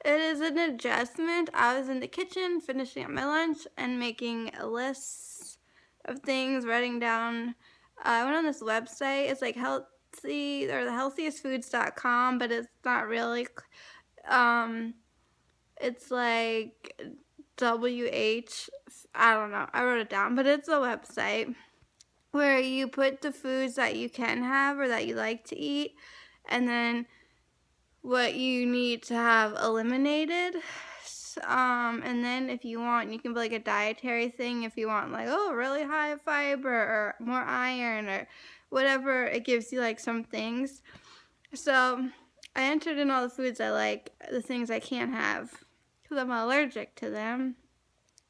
It is an adjustment. I was in the kitchen finishing up my lunch and making a list of things, writing down. I went on this website. It's like healthy or the healthiestfoods.com, but it's not really. Um, it's like WH. I don't know. I wrote it down, but it's a website where you put the foods that you can have or that you like to eat, and then what you need to have eliminated. And then if you want, you can put like a dietary thing if you want, like, oh, really high fiber or more iron or whatever. It gives you like some things. So I entered in all the foods I like, the things I can't have because I'm allergic to them.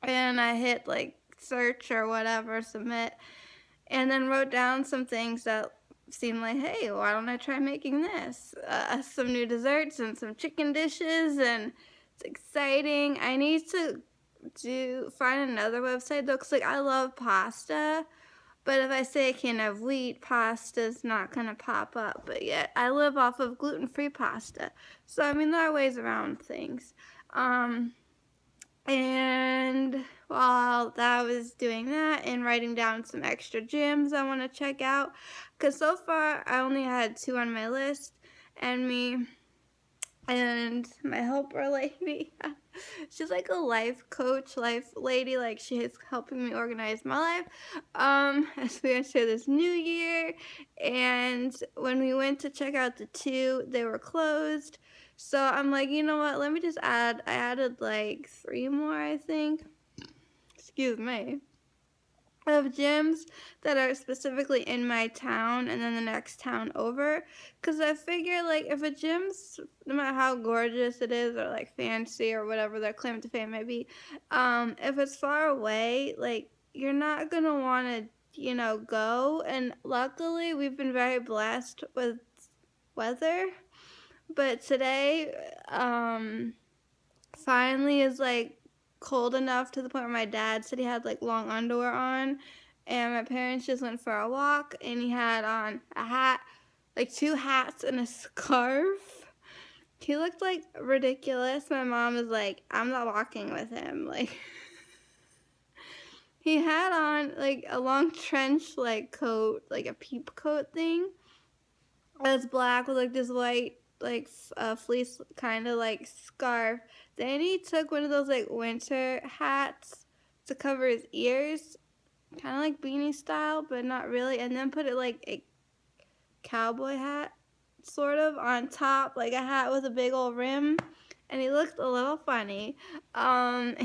And I hit like search or whatever, submit, and then wrote down some things that seemed like, hey, why don't I try making this? Some new desserts and some chicken dishes, and it's exciting. I need to find another website though, because like I love pasta, but if I say I can't have wheat, pasta's not gonna pop up. But yet I live off of gluten-free pasta, so I mean there are ways around things. And while I was doing that and writing down some extra gyms I want to check out, because so far I only had 2 on my list, and me and my helper lady. She's like a life coach, life lady, like she is helping me organize my life as we enter this new year. And when we went to check out the 2, they were closed. So I'm like, you know what, let me just I added like 3 more, I think, excuse me, of gyms that are specifically in my town and then the next town over, because I figure like if a gym's, no matter how gorgeous it is or like fancy or whatever their claim to fame may be, if it's far away, like you're not gonna want to go. And luckily we've been very blessed with weather, but today finally is like cold enough to the point where my dad said he had like long underwear on, and my parents just went for a walk and he had on a hat, like 2 hats and a scarf. He looked like ridiculous. My mom is like, I'm not walking with him. Like he had on like a long trench like coat, like a peep coat thing. It was black with like this white like fleece kind of like scarf. Then he took one of those like winter hats to cover his ears, kind of like beanie style, but not really. And then put it like a cowboy hat, sort of, on top, like a hat with a big old rim. And he looked a little funny. Not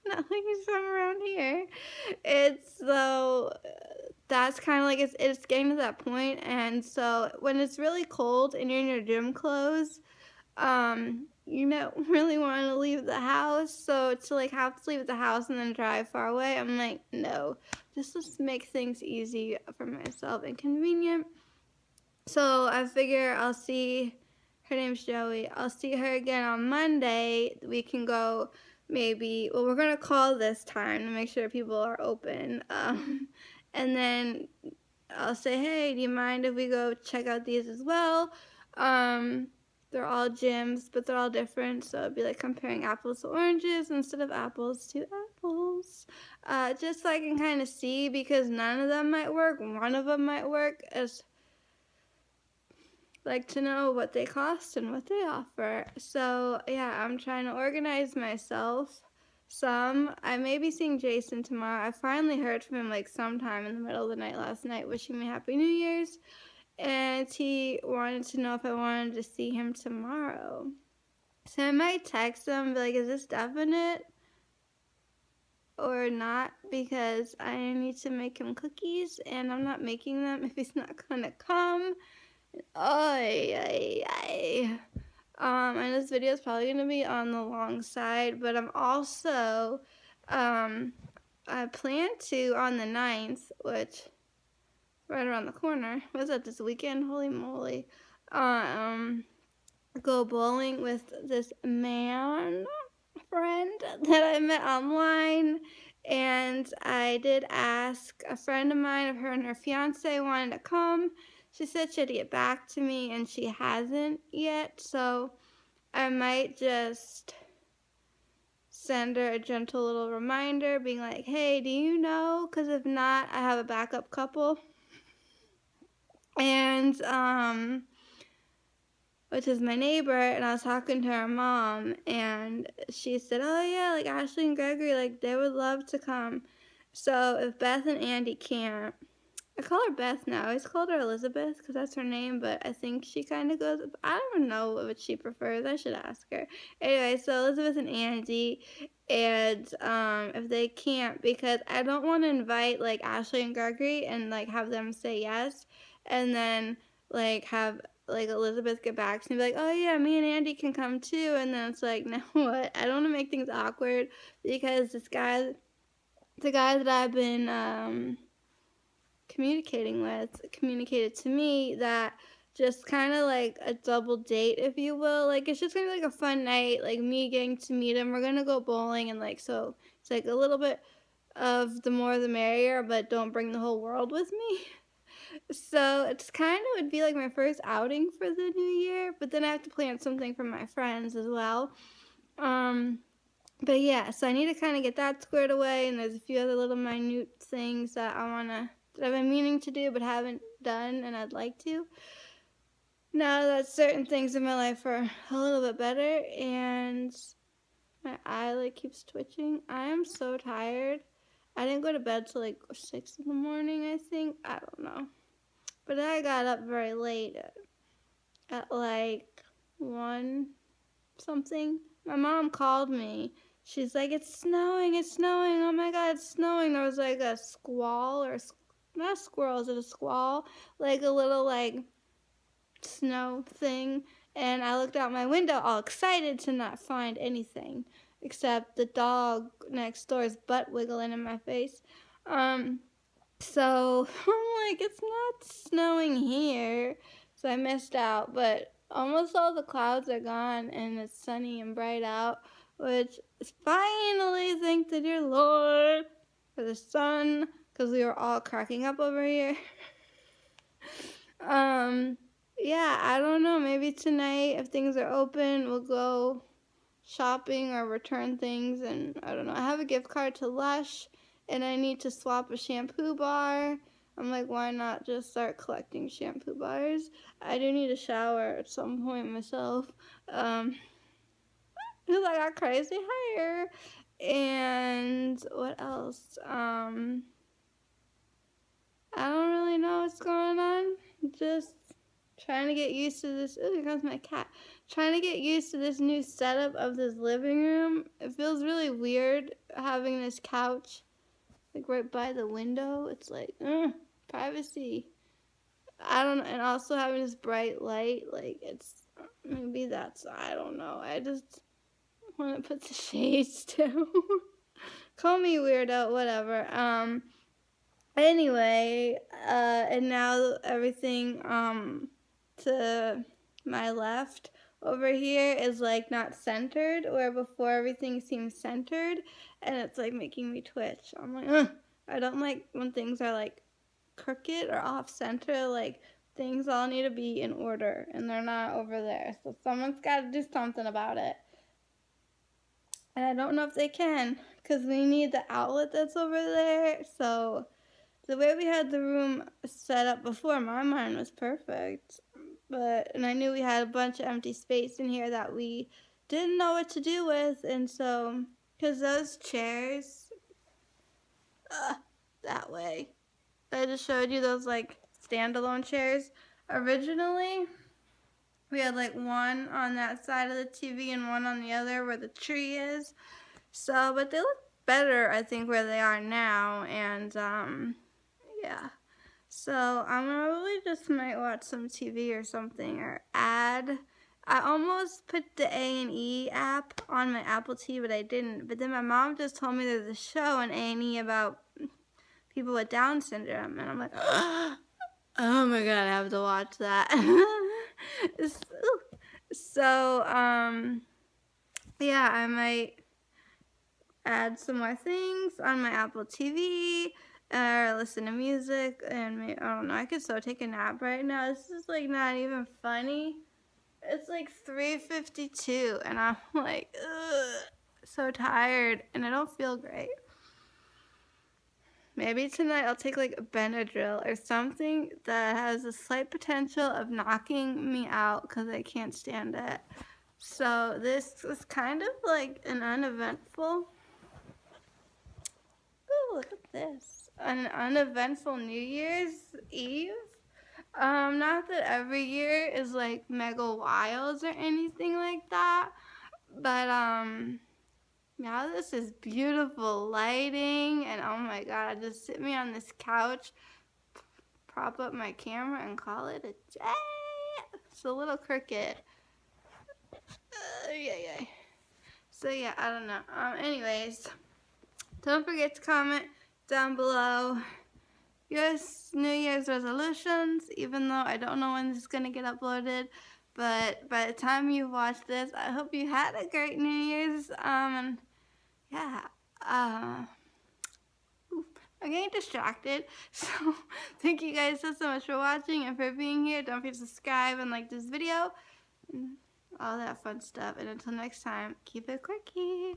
like he's from around here. It's so that's kind of like it's getting to that point. And so when it's really cold and you're in your gym clothes, you don't really want to leave the house. So to like have to leave the house and then drive far away, I'm like, no, just let's make things easy for myself and convenient. So I figure I'll see, her name's Joey, I'll see her again on Monday. We can go maybe, well, we're going to call this time to make sure people are open. And then I'll say, hey, do you mind if we go check out these as well? They're all gyms, but they're all different. So it'd be like comparing apples to oranges instead of apples to apples. Just so I can kind of see, because none of them might work. One of them might work, as like to know what they cost and what they offer. So yeah, I'm trying to organize myself some. I may be seeing Jason tomorrow. I finally heard from him like sometime in the middle of the night last night, wishing me Happy New Year's. And he wanted to know if I wanted to see him tomorrow. So I might text him and be like, is this definite or not? Because I need to make him cookies and I'm not making them if he's not gonna come. And this video is probably gonna be on the long side, but I'm also I plan to on the 9th, which right around the corner. Was that this weekend? Holy moly. Go bowling with this man friend that I met online. And I did ask a friend of mine if her and her fiance wanted to come. She said she'd get back to me, and she hasn't yet. So I might just send her a gentle little reminder being like, hey, do you know? Because if not, I have a backup couple. And, which is my neighbor, and I was talking to her mom, and she said, oh yeah, like Ashley and Gregory, like they would love to come. So if Beth and Andy can't, I call her Beth now. I always called her Elizabeth because that's her name, but I think she kind of goes, I don't know what she prefers. I should ask her. Anyway, so Elizabeth and Andy, and if they can't, because I don't want to invite like Ashley and Gregory and like have them say yes, and then like have like Elizabeth get back to me and be like, oh yeah, me and Andy can come too, and then it's like, now what? I don't want to make things awkward because the guy that I've been communicating with communicated to me that just kind of like a double date, if you will. Like it's just gonna be like a fun night, like me getting to meet him. We're gonna go bowling, and like so it's like a little bit of the more the merrier, but don't bring the whole world with me. So it's kind of would be like my first outing for the new year, but then I have to plan something for my friends as well. But yeah, so I need to kind of get that squared away, and there's a few other little minute things that I've been meaning to do but haven't done, and I'd like to. Now that certain things in my life are a little bit better, and my eye like keeps twitching. I am so tired. I didn't go to bed till like 6 in the morning, I think. I don't know. But I got up very late at like 1 something. My mom called me. She's like, it's snowing, oh my god, it's snowing. There was like a squall, or not a squirrel, is it a squall? Like a little like snow thing. And I looked out my window all excited to not find anything except the dog next door's butt wiggling in my face. So I'm like, it's not snowing here. So I missed out, but almost all the clouds are gone and it's sunny and bright out, which is finally, thank the dear Lord for the sun, because we were all cracking up over here. Yeah, I don't know, maybe tonight if things are open, we'll go shopping or return things, and I don't know. I have a gift card to Lush, and I need to swap a shampoo bar. I'm like, why not just start collecting shampoo bars? I do need a shower at some point myself, because I got crazy hair. And what else? I don't really know what's going on. Just trying to get used to this. Oh, here comes my cat. Trying to get used to this new setup of this living room. It feels really weird having this couch like right by the window. It's like, privacy. I don't know. And also having this bright light, like it's, maybe that's, I don't know. I just want to put the shades down. Call me weirdo, whatever. Anyway, and now everything to my left over here is like not centered, where before everything seems centered, and it's like making me twitch. I'm like, ugh. I don't like when things are like crooked or off center. Like things all need to be in order, and they're not over there. So someone's got to do something about it. And I don't know if they can, because we need the outlet that's over there. So the way we had the room set up before, my mind was perfect. And I knew we had a bunch of empty space in here that we didn't know what to do with. And so, because those chairs, that way, I just showed you those like standalone chairs. Originally, we had like one on that side of the TV and one on the other where the tree is. So, but they look better, I think, where they are now. And, yeah. So I'm probably just might watch some TV or something, or I almost put the A&E app on my Apple TV, but I didn't. But then my mom just told me there's a show on A&E about people with Down syndrome, and I'm like, oh my god, I have to watch that. So yeah, I might add some more things on my Apple TV, or listen to music, and maybe, I don't know, I could so take a nap right now. This is like not even funny. It's like 3:52 and I'm like, ugh, so tired and I don't feel great. Maybe tonight I'll take like a Benadryl or something that has a slight potential of knocking me out because I can't stand it. So this was kind of like an uneventful, ooh, look at this, an uneventful New Year's Eve. Not that every year is like mega wild or anything like that, but now this is beautiful lighting, and oh my god, just sit me on this couch, prop up my camera, and call it a day. It's a little crooked. Yeah. So yeah, I don't know. Anyways, don't forget to comment down below your New Year's resolutions, even though I don't know when this is going to get uploaded. But by the time you watch this, I hope you had a great New Year's. And yeah, I'm getting distracted. So thank you guys so much for watching and for being here. Don't forget to subscribe and like this video and all that fun stuff. And until next time, keep it quirky.